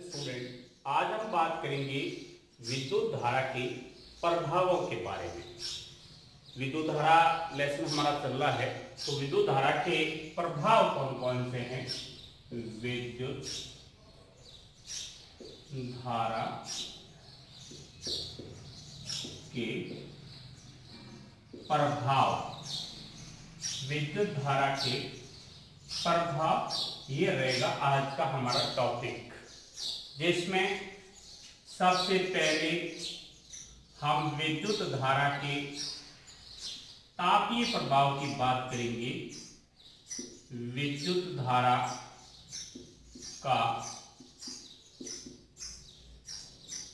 Student, आज हम बात करेंगे विद्युत धारा के प्रभावों के बारे में। विद्युत धारा लेसन हमारा चल रहा है, तो विद्युत धारा के प्रभाव कौन कौन से हैं? विद्युत धारा के प्रभाव, विद्युत धारा के प्रभाव, ये रहेगा आज का हमारा टॉपिक, जिसमें सबसे पहले हम विद्युत धारा के तापीय प्रभाव की बात करेंगे। विद्युत धारा का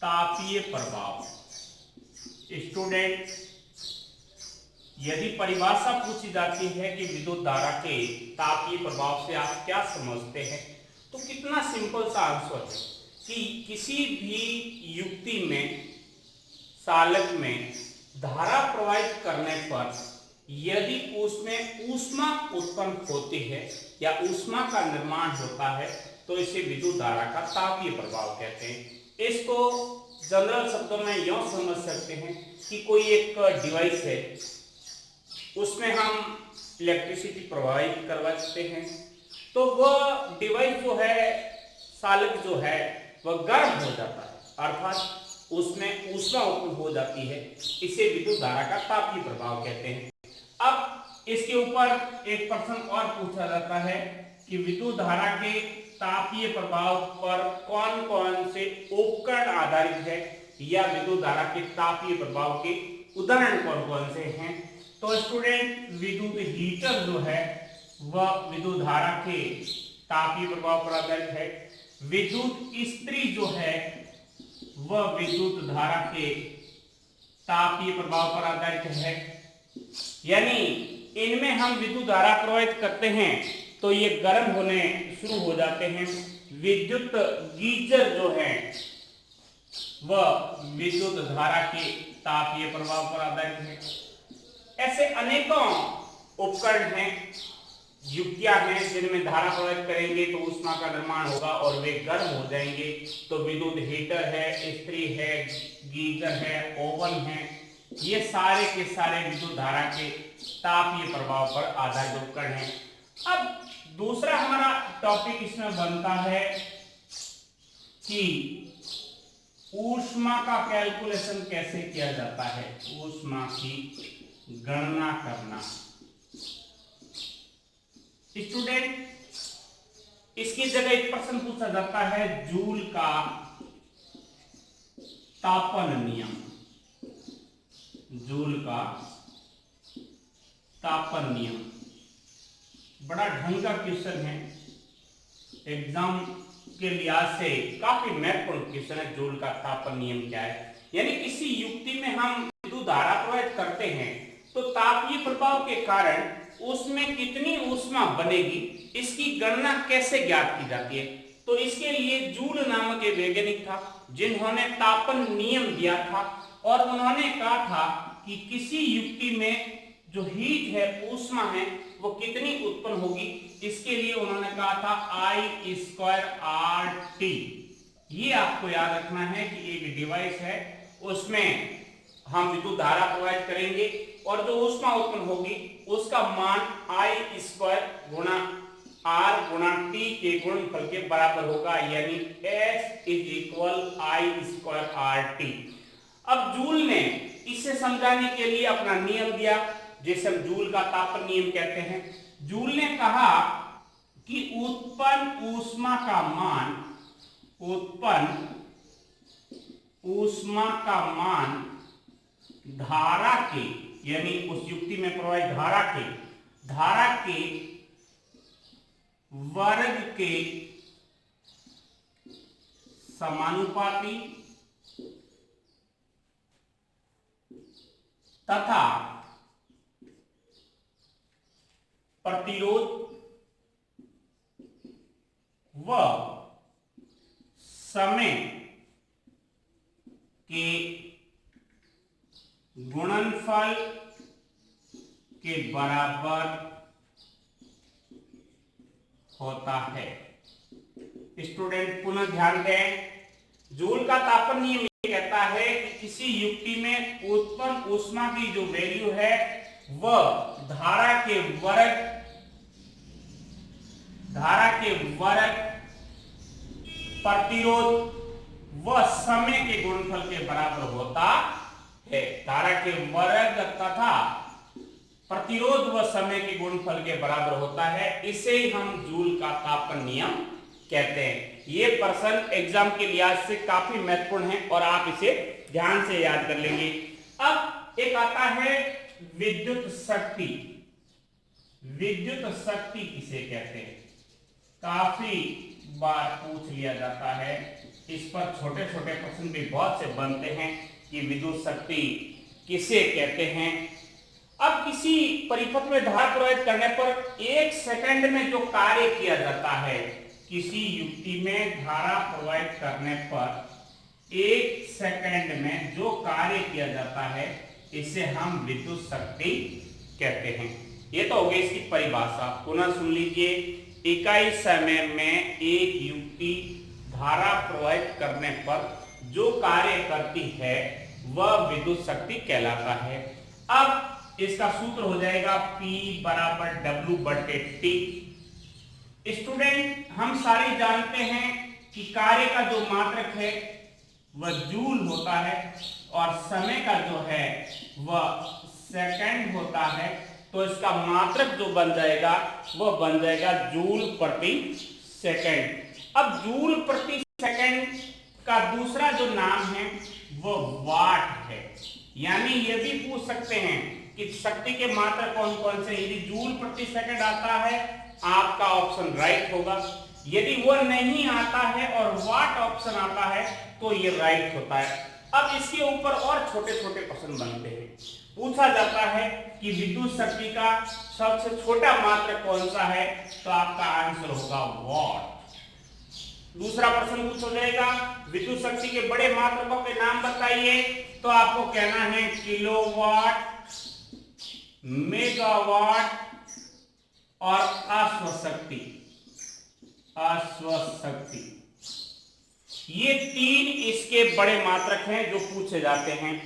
तापीय प्रभाव। स्टूडेंट, यदि परिभाषा पूछी जाती है कि विद्युत धारा के तापीय प्रभाव से आप क्या समझते हैं, तो कितना सिंपल सा आंसर है कि किसी भी युक्ति में, चालक में धारा प्रवाहित करने पर यदि उसमें ऊष्मा उत्पन्न होती है या ऊष्मा का निर्माण होता है, तो इसे विद्युत धारा का तापीय प्रभाव कहते हैं। इसको जनरल शब्दों में यूं समझ सकते हैं कि कोई एक डिवाइस है, उसमें हम इलेक्ट्रिसिटी प्रवाहित करवाते हैं, तो वह डिवाइस जो है, चालक जो है, वह गर्म हो जाता है, अर्थात उसमें ऊष्मा उत्पन्न हो जाती है। इसे विद्युत धारा का तापीय प्रभाव कहते हैं। अब इसके ऊपर एक प्रश्न और पूछा जाता है कि विद्युत धारा के तापीय प्रभाव पर कौन कौन से उपकरण आधारित है, या विद्युत धारा के तापीय प्रभाव के उदाहरण कौन कौन से हैं? तो स्टूडेंट, विद्युत हीटर जो है वह विद्युत धारा के तापीय प्रभाव पर आधारित है। विद्युत इस्त्री जो है वह विद्युत धारा के तापीय प्रभाव पर आधारित है। यानी इनमें हम विद्युत धारा प्रवाहित करते हैं तो ये गर्म होने शुरू हो जाते हैं। विद्युत गीजर जो है वह विद्युत धारा के तापीय प्रभाव पर आधारित है। ऐसे अनेकों उपकरण हैं, युक्तियां हैं, जिनमें धारा प्रवाहित करेंगे तो ऊष्मा का निर्माण होगा और वे गर्म हो जाएंगे। तो विद्युत हीटर है, इस्त्री है, गीजर है, ओवन है, ये सारे के सारे विद्युत धारा के तापीय प्रभाव पर आधारित उपकरण हैं। अब दूसरा हमारा टॉपिक इसमें बनता है कि ऊष्मा का कैलकुलेशन कैसे किया जाता है, ऊष्मा की गणना करना। स्टूडेंट, इसकी जगह एक प्रश्न पूछा जाता है, जूल का तापन नियम। जूल का तापन नियम बड़ा ढंग का क्वेश्चन है, एग्जाम के लिहाज से काफी महत्वपूर्ण क्वेश्चन है। जूल का तापन नियम क्या है? यानी किसी युक्ति में हम विद्युत धारा प्रवाहित करते हैं तो तापीय प्रभाव के कारण उसमें कितनी ऊष्मा बनेगी, इसकी गणना कैसे ज्ञात की जाती है? तो इसके लिए जूल नामक एक वैज्ञानिक था, जिन्होंने तापन नियम दिया था, और उन्होंने कहा था कि किसी युक्ति में जो हीट है, ऊष्मा है, वो कितनी उत्पन्न होगी। इसके लिए उन्होंने कहा था I²RT। ये आपको याद रखना है कि एक डिवाइस है, उसमें हम विद्युत धारा प्रवाहित करेंगे और जो ऊष्मा उत्पन्न होगी उसका मान I² गुणा R गुणा T के गुणनफल के बराबर होगा, यानी S = I²RT। अब जूल ने इसे समझाने के लिए अपना नियम दिया, जिसे हम जूल का तापन नियम कहते हैं। जूल ने कहा कि उत्पन्न ऊष्मा का मान, उत्पन्न ऊष्मा का मान धारा के, यानी उस युक्ति में प्रवाहित धारा के वर्ग के समानुपाती तथा प्रतिरोध व समय के गुणनफल के बराबर होता है। स्टूडेंट पुनः ध्यान दें, जूल का तापन नियम ये कहता है कि किसी युक्ति में उत्पन्न ऊष्मा की जो वैल्यू है वह धारा के वर्ग प्रतिरोध व समय के गुणनफल के बराबर होता है। धारा के वर्ग तथा प्रतिरोध व समय के गुणनफल के बराबर होता है, इसे हम जूल का तापन नियम कहते हैं। ये प्रश्न एग्जाम के लिहाज से काफी महत्वपूर्ण है और आप इसे ध्यान से याद कर लेंगे। अब एक आता है विद्युत शक्ति। विद्युत शक्ति किसे कहते हैं, काफी बार पूछ लिया जाता है। इस पर छोटे छोटे प्रश्न भी बहुत से बनते हैं कि विद्युत शक्ति किसे कहते हैं। अब किसी परिपथ में धारा प्रवाहित करने पर 1 सेकंड में जो कार्य किया जाता है, किसी युक्ति में धारा प्रवाहित करने पर 1 सेकंड में जो कार्य किया जाता है, इसे हम विद्युत शक्ति कहते हैं। ये तो हो गई इसकी परिभाषा। पुनः सुन लीजिए, इकाई समय में एक युक्ति धारा प्रवाहित करने पर जो कार्य करती है वह विद्युत शक्ति कहलाता है। अब इसका सूत्र हो जाएगा P बराबर W/T। स्टूडेंट, हम सारे जानते हैं कि कार्य का जो मात्रक है वह जूल होता है और समय का जो है वह सेकंड होता है, तो इसका मात्रक जो बन जाएगा वह बन जाएगा जूल प्रति सेकंड। अब जूल प्रति सेकंड का दूसरा जो नाम है वो वाट है। यानी ये भी पूछ सकते हैं कि शक्ति के मात्रक कौन कौन से। यदि जूल प्रति सेकंड आता है आपका ऑप्शन राइट होगा, यदि वो नहीं आता है और वाट ऑप्शन आता है तो ये राइट होता है। अब इसके ऊपर और छोटे छोटे प्रश्न बनते हैं। पूछा जाता है कि विद्युत शक्ति का सबसे छोटा मात्रक कौन सा है, तो आपका आंसर होगा वाट। दूसरा प्रश्न पूछ हो जाएगा, विद्युत शक्ति के बड़े मात्रकों के नाम बताइए, तो आपको कहना है किलोवाट, मेगावाट और अश्वशक्ति। अश्वशक्ति, ये 3 इसके बड़े मात्रक हैं जो पूछे जाते हैं।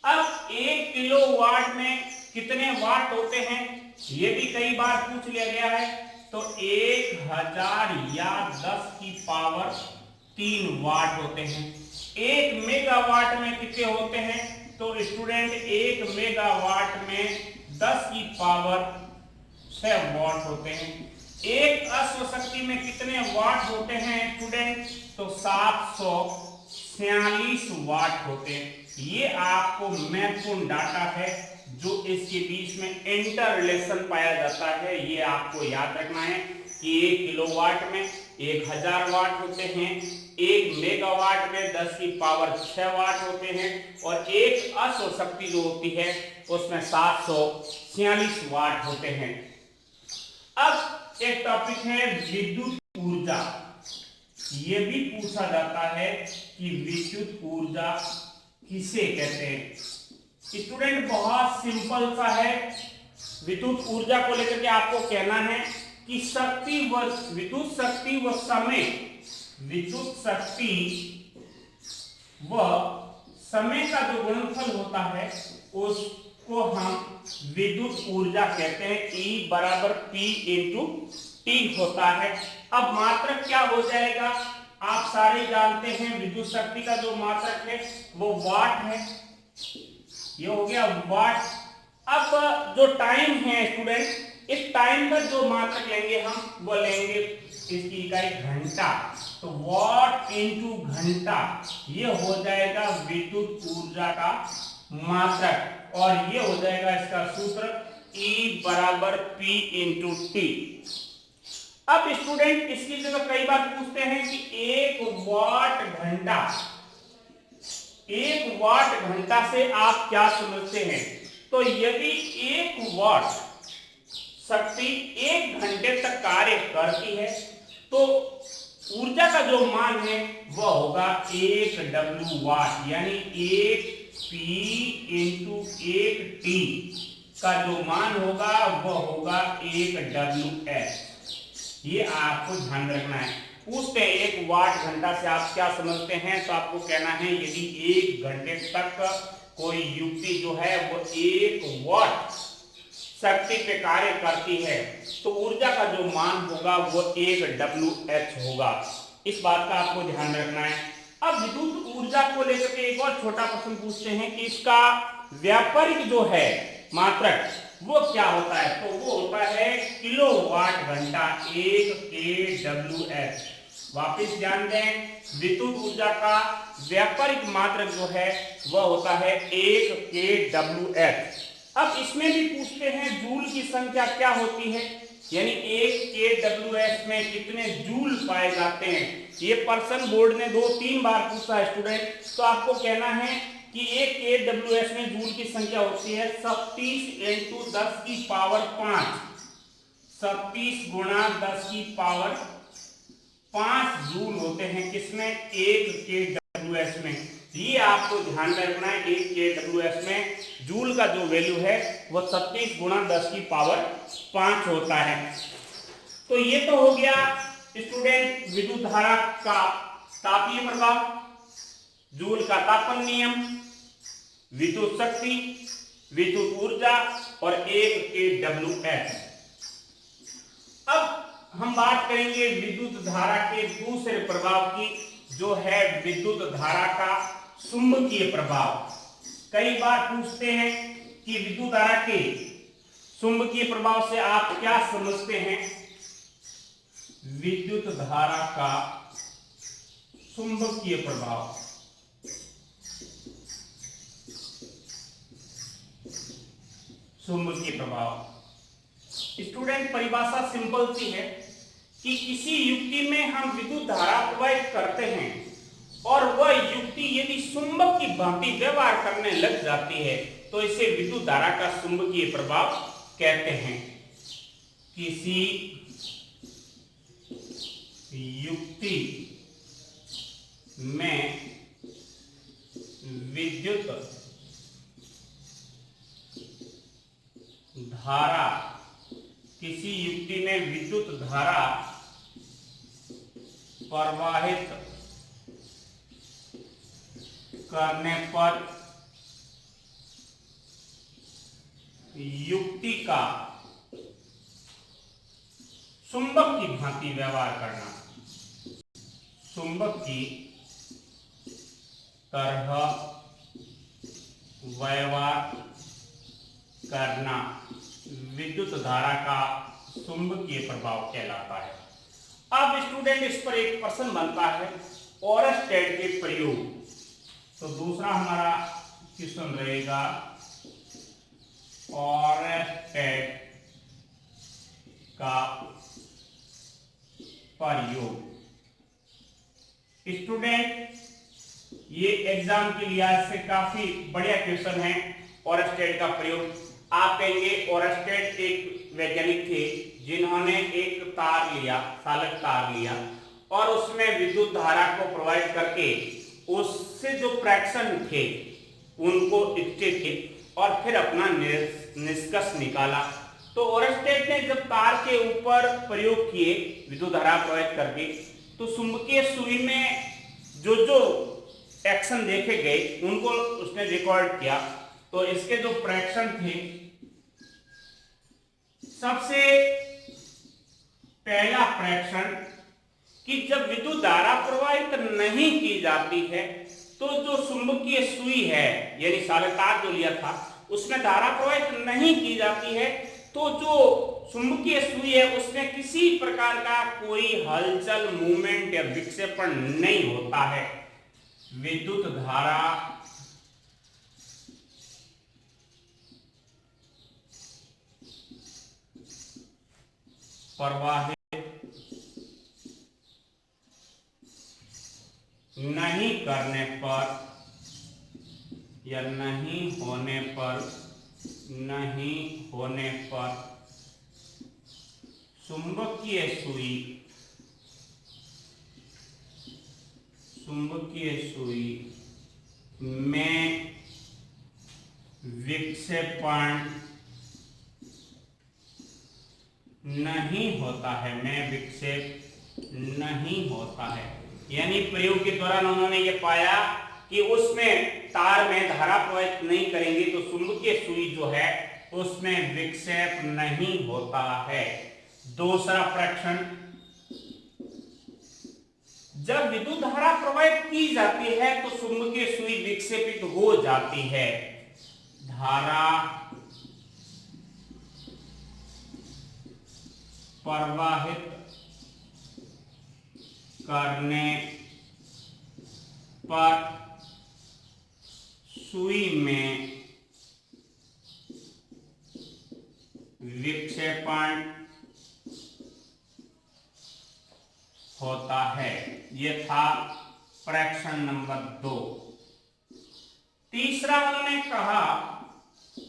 अब 1 किलोवाट में कितने वाट होते हैं, ये भी कई बार पूछ लिया गया है, तो 1000 या 10 की पावर 3 वाट होते हैं। 1 मेगावाट में कितने होते हैं, तो स्टूडेंट 1 मेगावाट में 10 की पावर 6 वाट होते हैं। 1 अश्वशक्ति में कितने वाट होते हैं स्टूडेंट, तो 746 वाट होते हैं। ये आपको महत्वपूर्ण डाटा है जो इसके बीच में इंटर रिलेशन पाया जाता है। ये आपको याद रखना है कि 1 किलोवाट में 1000 वाट होते हैं, 1 मेगावाट में 10 की पावर 6 वाट होते हैं और 1 अश्वशक्ति जो होती है उसमें 746 वाट होते हैं। अब एक टॉपिक है विद्युत ऊर्जा। ये भी पूछा जाता है कि विद्युत ऊर्जा किसे कहते हैं। स्टूडेंट, बहुत सिंपल सा है। विद्युत ऊर्जा को लेकर के आपको कहना है कि विद्युत शक्ति व समय, विद्युत शक्ति व समय का जो गुणनफल होता है उसको हम विद्युत ऊर्जा कहते हैं। E बराबर P इंटू T होता है। अब मात्रक क्या हो जाएगा, आप सारे जानते हैं विद्युत शक्ति का जो मात्रक है वो वाट है। ये हो गया वाट। अब जो टाइम है स्टूडेंट, इस टाइम का जो मात्रक लेंगे हम वो लेंगे इसकी इकाई घंटा, तो वाट इंटू घंटा, ये हो जाएगा विद्युत ऊर्जा का मात्रक और ये हो जाएगा इसका सूत्र E बराबर P इंटू T। अब स्टूडेंट, इसकी जगह कई बार पूछते हैं कि 1 वाट घंटा, 1 वाट घंटा से आप क्या समझते हैं। तो यदि 1 वाट शक्ति 1 घंटे तक कार्य करती है तो ऊर्जा का जो मान है वह होगा 1 W वाट, यानी 1 P इंटू 1 T का जो मान होगा वह होगा 1 WS। ये आपको ध्यान रखना है। पूछते हैं 1 वाट घंटा से आप क्या समझते हैं, तो आपको कहना है यदि 1 घंटे तक कोई युक्ति जो है वो 1 वाट शक्ति पे कार्य करती है तो ऊर्जा का जो मान होगा वो 1 WH होगा। इस बात का आपको ध्यान रखना है। अब विद्युत ऊर्जा को लेकर के एक और छोटा प्रश्न पूछते हैं कि इसका व्यापारिक जो है मात्रक वो क्या होता है, तो वो होता है किलोवाट घंटा 1 kWh। वापिस ध्यान दें, विद्युत ऊर्जा का व्यापारिक मात्रक जो है वह होता है 1 kWh। अब इसमें भी पूछते हैं जूल की संख्या क्या होती है, यानी 1 kWh में कितने जूल पाए जाते हैं। ये पर्सन बोर्ड ने 2-3 बार पूछा है स्टूडेंट, तो आपको कहना है कि 1 kWh में जूल की संख्या होती है 37 × 10 की पावर 5, 37 × 10 की पावर 5 जूल होते हैं किसमें, 1 kWh में। ये आपको ध्यान रखना है, 1 kWh में जूल का जो वैल्यू है वो 37 × 10 की पावर 5 होता है। तो ये तो हो गया स्टूडेंट विद्युत धारा का तापीय प्रभाव, जूल का तापन नियम, विद्युत शक्ति, विद्युत ऊर्जा और 1 kWh। अब हम बात करेंगे विद्युत धारा के दूसरे प्रभाव की, जो है विद्युत धारा का चुंबकीय प्रभाव। कई बार पूछते हैं कि विद्युत धारा के चुंबकीय प्रभाव से आप क्या समझते हैं। विद्युत धारा का चुंबकीय प्रभाव, चुंबकीय प्रभाव स्टूडेंट परिभाषा सिंपल सी है कि किसी युक्ति में हम विद्युत धारा प्रवाहित करते हैं और वह युक्ति यदि चुंबक की भांति व्यवहार करने लग जाती है तो इसे विद्युत धारा का चुंबकीय प्रभाव कहते हैं। किसी युक्ति में विद्युत धारा, किसी युक्ति में विद्युत धारा प्रवाहित करने पर युक्ति का चुंबक की भांति व्यवहार करना, चुंबक की तरह व्यवहार करना विद्युत धारा का चुंबकीय प्रभाव कहलाता है। अब स्टूडेंट इस पर एक प्रश्न बनता है ओरस्टेड के प्रयोग। तो दूसरा हमारा क्वेश्चन रहेगा ओरस्टेड का प्रयोग। स्टूडेंट ये एग्जाम के लिहाज से काफी बढ़िया क्वेश्चन है। ओरस्टेड का प्रयोग, आप कहेंगे ओरस्टेड एक वैज्ञानिक थे जिन्होंने एक तार लिया, चालक तार लिया और उसमें विद्युत धारा को प्रवाहित करके उससे जो फ्रैक्शन थे उनको लिखते थे और फिर अपना निष्कर्ष निकाला। तो ओरस्टेड ने जब तार के ऊपर प्रयोग किए विद्युत धारा प्रवाहित करके, तो चुंबकीय सुई में जो जो एक्शन देखे गए उनको उसने रिकॉर्ड किया। तो इसके जो फ्रैक्शन थे, सबसे पहला फ्रैक्शन कि जब विद्युत धारा प्रवाहित नहीं की जाती है तो जो चुंबकीय सुई है यानी चालक तार जो लिया था उसमें धारा प्रवाहित नहीं की जाती है, तो जो चुंबकीय सुई है उसमें किसी प्रकार का कोई हलचल, मूवमेंट या विक्षेपण नहीं होता है। विद्युत धारा प्रवाहित नहीं करने पर या नहीं होने पर चुंबकीय सुई में विक्षेपण नहीं होता है, में विक्षेप नहीं होता है। यानी प्रयोग के दौरान उन्होंने ये पाया कि उसमें तार में धारा प्रवाहित नहीं करेंगे तो चुंबकीय सुई जो है उसमें विक्षेप नहीं होता है। दूसरा परीक्षण, जब विद्युत धारा प्रवाहित की जाती है तो चुंबकीय सुई विक्षेपित हो जाती है। धारा प्रवाहित करने पर सुई में विक्षेपण होता है। यह था परीक्षण नंबर 2। तीसरा उन्होंने कहा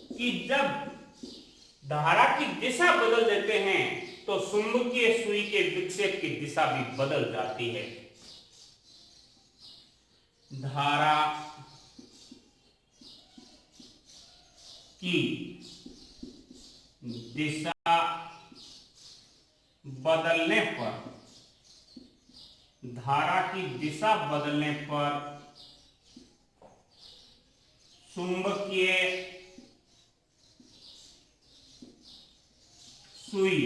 कि जब धारा की दिशा बदल देते हैं तो चुंबकीय सुई के विक्षेप की दिशा भी बदल जाती है। धारा की दिशा बदलने पर, धारा की दिशा बदलने पर चुंबकीय सुई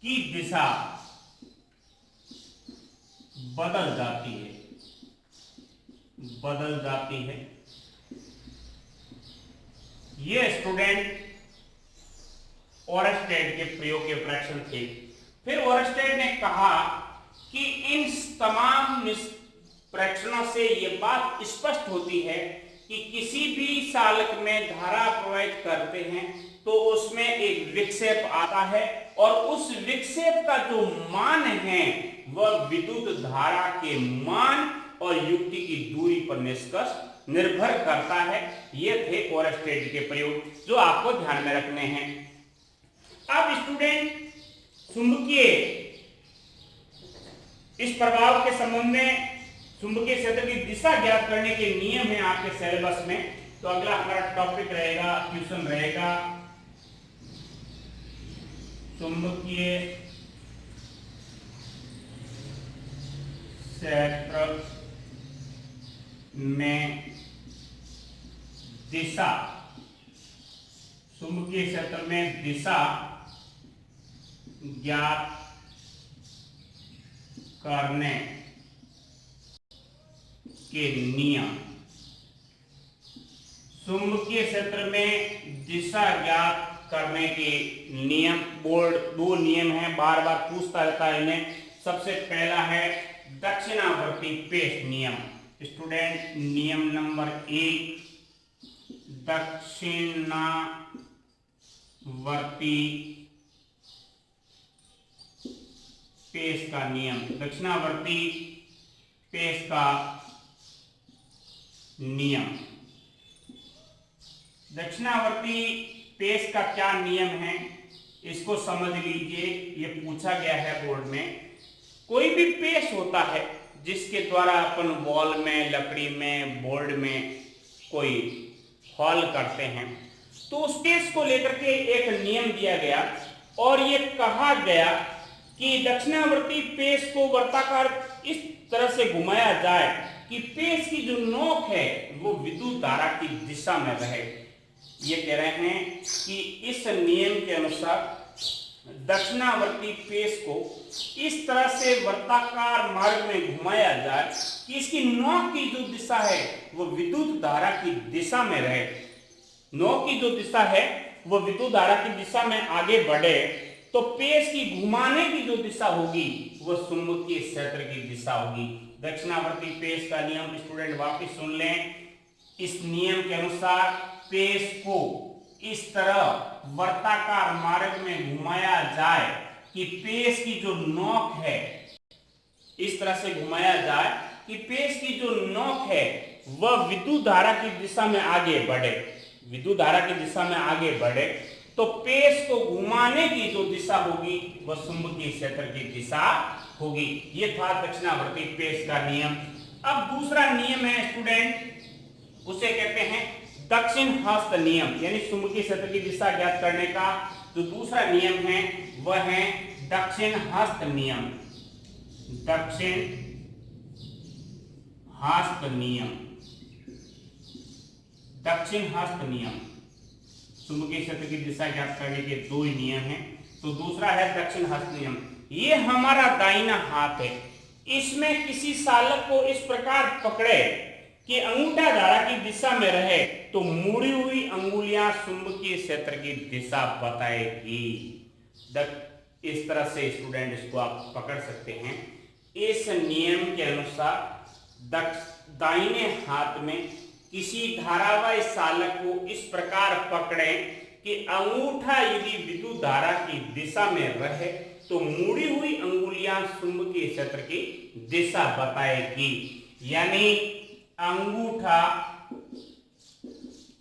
की दिशा बदल जाती है। ये स्टूडेंट ओरस्टेड के प्रयोग के प्रश्न थे। फिर ओरस्टेड ने कहा कि इन तमाम परीक्षणों से यह बात स्पष्ट होती है कि किसी भी चालक में धारा प्रवाहित करते हैं तो उसमें एक विक्षेप आता है और उस विक्षेप का जो मान है वह विद्युत धारा के मान और युक्ति की दूरी पर निर्भर करता है। ये थे ओरस्टेड के प्रयोग जो आपको ध्यान में रखने हैं। अब स्टूडेंट चुंबकीय इस प्रभाव के संबंध में चुंबकीय क्षेत्र की दिशा ज्ञात करने के नियम है आपके सिलेबस में। तो अगला हमारा टॉपिक रहेगा, क्वेश्चन रहेगा चुंबकीय क्षेत्र में दिशा, चुंबकीय क्षेत्र में दिशा ज्ञात करने के नियम। चुंबकीय क्षेत्र में दिशा ज्ञात करने के नियम, बोर्ड 2 नियम हैं, बार बार पूछता रहता है इन्हें। सबसे पहला है दक्षिणावर्ती पेश नियम। स्टूडेंट नियम नंबर 1, दक्षिणावर्ती पेश का नियम। दक्षिणावर्ती पेश का नियम। दक्षिणावर्ती पेश का क्या नियम है इसको समझ लीजिए। ये पूछा गया है बोर्ड में। कोई भी पेश होता है जिसके द्वारा अपन वॉल में, लकड़ी में, बोर्ड में कोई हॉल करते हैं तो उस पेश को लेकर के एक नियम दिया गया और ये कहा गया कि दक्षिणावर्ती पेश को वर्ताकार इस तरह से घुमाया जाए कि पेश की जो नोक है वो विद्युत धारा की दिशा में रहे। ये कह रहे हैं कि इस नियम के अनुसार दक्षिणावर्ती पेश को इस तरह से वर्ताकार मार्ग में घुमाया जाए कि इसकी नोक की जो दिशा है वो विद्युत धारा की दिशा में रहे। नोक की जो दिशा है वो विद्युत धारा की दिशा में आगे बढ़े तो पेश की घुमाने की जो दिशा होगी वो चुंबकीय क्षेत्र की दिशा होगी। दक्षिणावर्ती पेश का नियम स्टूडेंट वापस सुन लें। इस नियम के अनुसार पेश को इस तरह वर्ताकार मार्ग में घुमाया जाए कि पेश की जो नोक है, इस तरह से घुमाया जाए कि पेश की जो नोक है वह विद्युत धारा की दिशा में आगे बढ़े। विद्युत धारा की दिशा में आगे बढ़े तो पेश को घुमाने की जो दिशा होगी वह चुंबकीय क्षेत्र की दिशा होगी। यह था दक्षिणावर्ती पेश का नियम। अब दूसरा नियम है स्टूडेंट, उसे कहते हैं दक्षिण हस्त नियम यानी चुंबकीय क्षेत्र की दिशा ज्ञात करने का जो दूसरा नियम है वह है दक्षिण हस्त नियम। दक्षिण हस्त नियम, दक्षिण हस्त नियम चुंबकीय क्षेत्र की दिशा ज्ञात करने के दो ही नियम हैं। तो दूसरा है दक्षिण हस्त नियम। ये हमारा दाहिना हाथ है, इसमें किसी सालक को इस प्रकार पकड़े कि अंगूठा धारा की दिशा में रहे तो मुड़ी हुई अंगुलियां चुंबकीय क्षेत्र की दिशा बताएगी। इस तरह से स्टूडेंट इसको आप पकड़ सकते हैं। इस नियम के अनुसार दाहिने हाथ में किसी धारावाही सालक को इस प्रकार पकड़े कि अंगूठा यदि विद्युत धारा की दिशा में रहे तो मुड़ी हुई अंगुलियां चुंबकीय क्षेत्र की दिशा बताएगी। यानी अंगूठा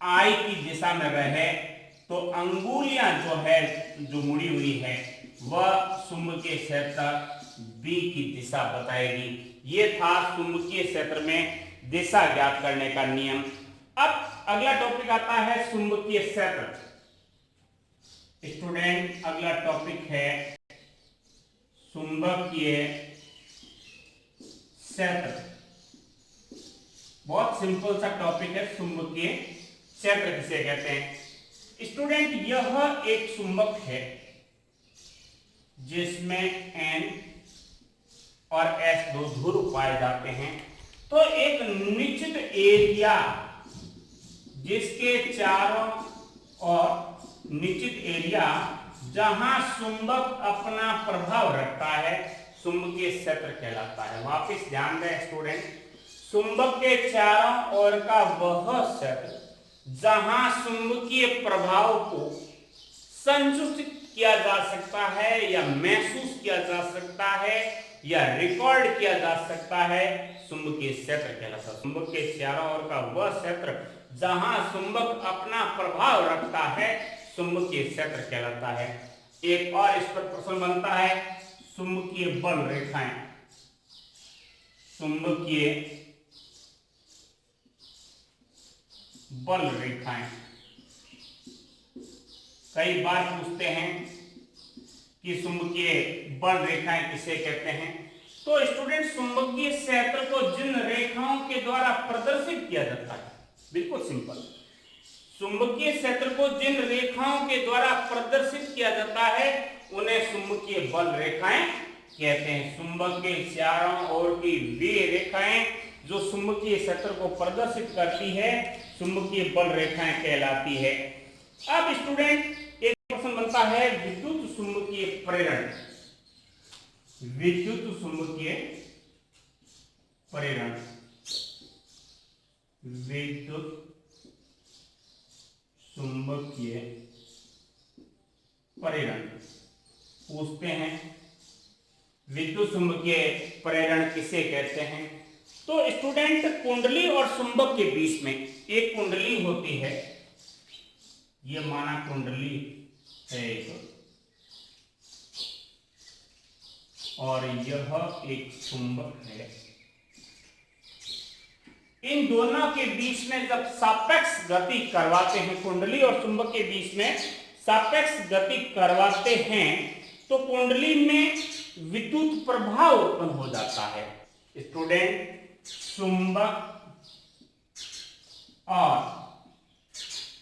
आई की दिशा में रहे तो अंगुलियां जो मुड़ी हुई है वह चुंबकीय क्षेत्र बी की दिशा बताएगी। ये था चुंबकीय क्षेत्र में दिशा ज्ञात करने का नियम। अब अगला टॉपिक आता है चुंबकीय क्षेत्र। स्टूडेंट अगला टॉपिक है चुंबकीय क्षेत्र। बहुत सिंपल सा टॉपिक है चुंबकीय क्षेत्र किसे कहते हैं। स्टूडेंट यह एक चुंबक है जिसमें N और S दो ध्रुव पाए जाते हैं। तो एक निश्चित एरिया जिसके चारों ओर निश्चित एरिया जहां चुंबक अपना प्रभाव रखता है चुंबकीय क्षेत्र कहलाता है। वापस ध्यान दें स्टूडेंट, चुंबक के चारों ओर का वह क्षेत्र जहां चुंबकीय प्रभाव को संसूचित किया जा सकता है या महसूस किया जा सकता है या रिकॉर्ड किया जा सकता है चुंबकीय क्षेत्र कहलाता है। चुंबक के चारों ओर का वह क्षेत्र जहां चुंबक अपना प्रभाव रखता है चुंबकीय क्षेत्र कहलाता है। एक और इस पर प्रश्न बनता है चुंबकीय बल रेखाएं। चुंबकीय बल रेखाएं कई बार पूछते हैं कि चुंबकीय बल रेखाएं किसे कहते हैं। तो स्टूडेंट चुंबकीय क्षेत्र को जिन रेखाओं के द्वारा प्रदर्शित किया जाता है, बिल्कुल सिंपल, चुंबकीय क्षेत्र को जिन रेखाओं के द्वारा प्रदर्शित किया जाता है उन्हें चुंबकीय बल रेखाएं कहते हैं। चुंबक के चारों ओर की वे रेखाएं जो चुंबकीय क्षेत्र को प्रदर्शित करती है चुंबकीय बल रेखाएं कहलाती है। अब स्टूडेंट एक प्रश्न बनता है विद्युत चुंबकीय प्रेरण। विद्युत चुंबकीय प्रेरण, विद्युत चुंबकीय प्रेरण पूछते हैं विद्युत चुंबकीय प्रेरण किसे कहते हैं। तो स्टूडेंट कुंडली और चुंबक के बीच में एक कुंडली होती है, ये माना कुंडली है एक, और यह एक चुंबक है। इन दोनों के बीच में जब सापेक्ष गति करवाते हैं, कुंडली और चुंबक के बीच में सापेक्ष गति करवाते हैं तो कुंडली में विद्युत प्रभाव उत्पन्न हो जाता है। स्टूडेंट चुंबक और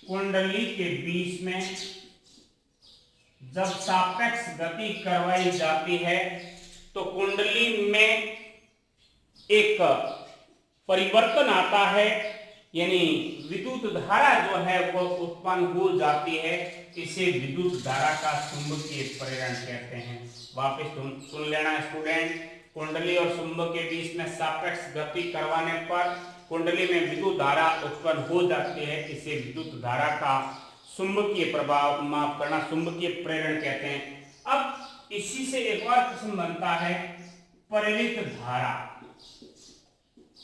कुंडली के बीच में जब सापेक्ष गति करवाई जाती है तो कुंडली में एक परिवर्तन आता है, यानी विद्युत धारा जो है वह उत्पन्न हो जाती है। इसे विद्युत धारा का चुंबकीय प्रेरण कहते हैं। वापस सुन लेना स्टूडेंट, कुंडली और चुंबक के बीच में सापेक्ष गति करवाने पर कुंडली में विद्युत धारा उत्पन्न हो जाती है। इसे विद्युत धारा का चुंबकीय प्रभाव माफ करना चुंबकीय प्रेरण कहते हैं। अब इसी से एक और प्रश्न बनता है प्रेरित धारा।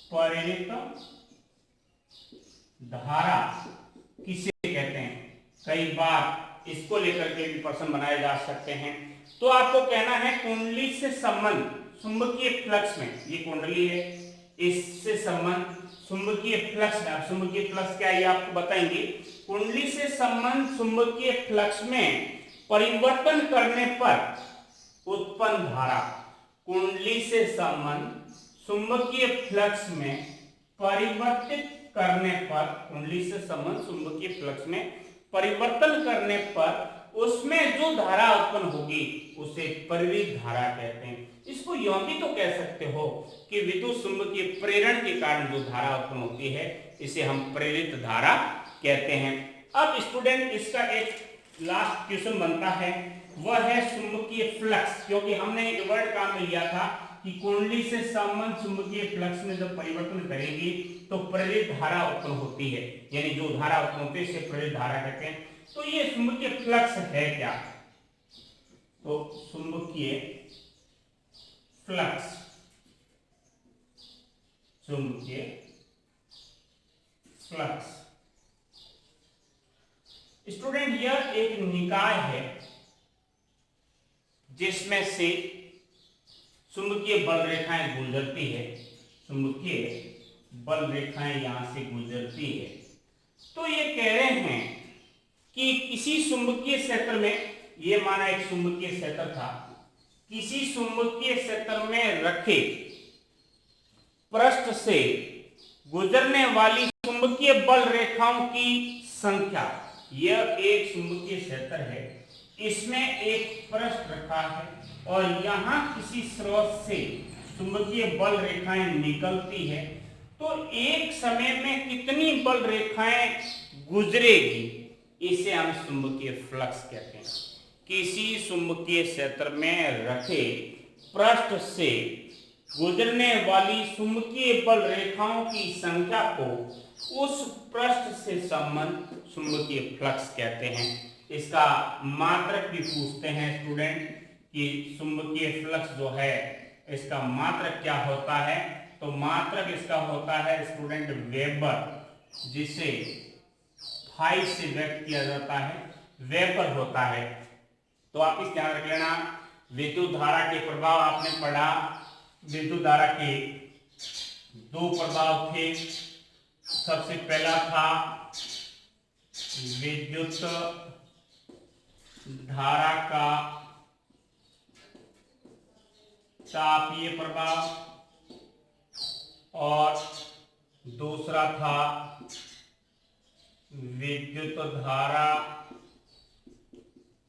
प्रेरित धारा किसे कहते हैं, कई बार इसको लेकर के भी प्रश्न बनाए जा सकते हैं। तो आपको कहना है कुंडली से संबंध चुंबकीय फ्लक्स में, ये कुंडली है, इससे संबंध चुंबकीय फ्लक्स में, अब चुंबकीय फ्लक्स क्या है ये आपको बताएंगे। कुंडली से संबंध चुंबकीय फ्लक्स में परिवर्तन करने पर उत्पन्न धारा, कुंडली से संबंध चुंबकीय फ्लक्स में परिवर्तित करने पर, कुंडली से संबंध चुंबकीय फ्लक्स में परिवर्तन करने पर उसमें जो धारा उत्पन्न होगी उसे प्रेरित धारा कहते हैं। इसको यह भी तो कह सकते हो कि विद्युत चुंबकीय प्रेरण के कारण जो धारा उत्पन्न होती है इसे हम प्रेरित धारा कहते हैं। अब स्टूडेंट इसका एक लास्ट क्वेश्चन बनता है, वह है चुंबकीय फ्लक्स, क्योंकि हमने एक वर्ड काम में लिया था कि कुंडली से संबंध चुंबकीय फ्लक्स में जब परिवर्तन करेगी तो प्रेरित धारा उत्पन्न होती है, यानी जो धारा उत्पन्न होती है इसे प्रेरित धारा कहते हैं। तो ये चुंबकीय फ्लक्स है क्या? तो चुंबकीय फ्लक्स, चुंबकीय फ्लक्स स्टूडेंट यह एक निकाय है जिसमें से चुंबकीय बल रेखाएं गुजरती है, चुंबकीय बल रेखाएं यहां से गुजरती है। तो ये कह रहे हैं कि किसी चुंबकीय क्षेत्र में, ये माना एक चुंबकीय क्षेत्र था, किसी चुंबकीय क्षेत्र में रखे पृष्ठ से गुजरने वाली चुंबकीय बल रेखाओं की संख्या, यह एक चुंबकीय क्षेत्र है, इसमें एक पृष्ठ रखा है और यहां किसी स्रोत से चुंबकीय बल रेखाएं निकलती है, तो एक समय में कितनी बल रेखाएं गुजरेगी, इसे हम चुंबकीय फ्लक्स कहते हैं। किसी चुंबकीय क्षेत्र में रखे पृष्ठ से गुजरने वाली चुंबकीय बल रेखाओं की संख्या को उस पृष्ठ से संबंध चुंबकीय फ्लक्स कहते हैं। इसका मात्रक भी पूछते हैं स्टूडेंट कि चुंबकीय फ्लक्स जो है इसका मात्रक क्या होता है, तो मात्रक इसका होता है स्टूडेंट वेबर, जिसे फाई से व्यक्त किया जाता है, वेबर होता है। तो आप इस ध्यान रख लेना, विद्युत धारा के प्रभाव आपने पढ़ा, विद्युत धारा के दो प्रभाव थे। सबसे पहला था विद्युत धारा का तापीय प्रभाव और दूसरा था विद्युत धारा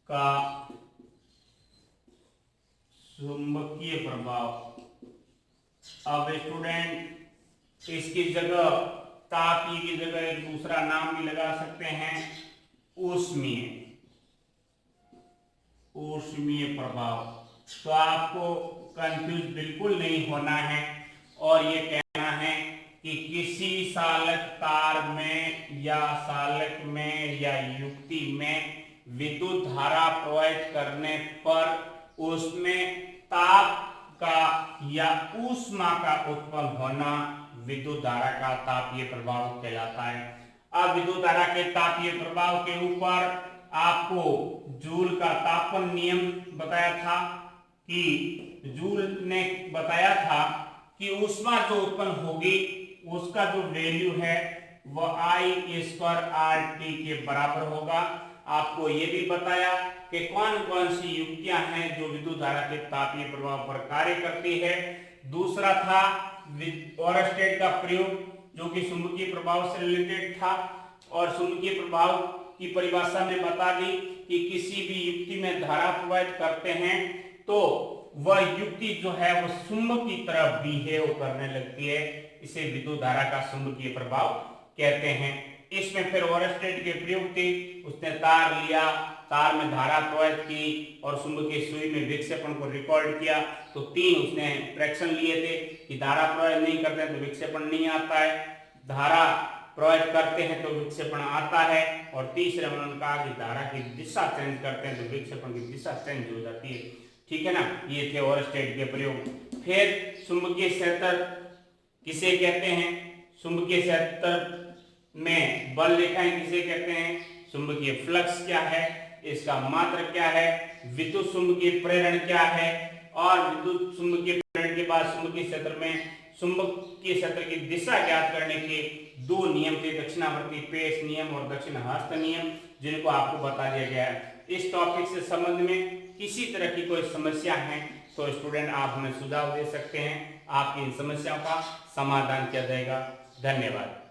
का चुंबकीय प्रभाव। अब स्टूडेंट इसकी जगह, तापीय की जगह एक दूसरा नाम भी लगा सकते हैं, ऊष्मीय, ऊष्मीय प्रभाव। तो आपको कंफ्यूज बिल्कुल नहीं होना है और ये कहना है कि किसी चालक तार में या चालक में या युक्ति में विद्युत धारा प्रवाहित करने पर उसमें ताप का या ऊष्मा का उत्पन्न होना विद्युत धारा का तापीय प्रभाव कहलाता है। अब विद्युत धारा के तापीय प्रभाव के ऊपर आपको जूल का तापन नियम बताया था कि जूल ने बताया था कि ऊष्मा जो उत्पन्न होगी उसका जो वैल्यू है वह I²RT के बराबर होगा। आपको यह भी बताया कि कौन कौन सी युक्तियां हैं जो विद्युत धारा के तापीय प्रभाव पर कार्य करती है। दूसरा था ओरस्टेड का प्रयोग जो कि चुंबकीय प्रभाव से रिलेटेड था, और चुंबकीय प्रभाव की परिभाषा में बता दी कि किसी भी युक्ति में धारा प्रवाहित करते हैं तो वह युक्ति जो है वो चुंबक की तरह बिहेव करने लगती है, इसे विद्युत धारा का चुंबकीय प्रभाव कहते हैं। इसमें फिर ओरस्टेड के प्रयोग थे, उसने तार लिया, तार में धारा प्रवाहित की और चुंबकीय सुई में विक्षेपण को रिकॉर्ड किया। तो तीन उसने फ्रैक्शन लिए थे कि धारा प्रवाहित नहीं करते हैं तो विक्षेपण नहीं आता है, धारा प्रवाहित करते हैं तो विक्षेपण आता है, और तीसरे में उन्होंने कहा कि धारा की दिशा चेंज करते हैं तो विक्षेपण की दिशा चेंज हो जाती है। ठीक है ना, ये थे ओरस्टेड के प्रयोग। फिर चुंबकीय क्षेत्र किसे कहते हैं, चुंबकीय क्षेत्र में बल रेखाएं किसे कहते हैं, चुंबकीय फ्लक्स क्या है, इसका मात्रक क्या है, विद्युत चुंबकीय प्रेरण क्या है, और विद्युत चुंबकीय प्रेरण के बाद चुंबकीय क्षेत्र में चुंबकीय क्षेत्र की दिशा ज्ञात करने के 2 नियम थे, दक्षिणावर्ती पेश नियम और दक्षिण हस्त नियम, जिनको आपको बता दिया गया है। इस टॉपिक से संबंध में किसी तरह की कोई समस्या है तो स्टूडेंट आप हमें सुझाव दे सकते हैं, आपकी इन समस्याओं का समाधान किया जाएगा। धन्यवाद।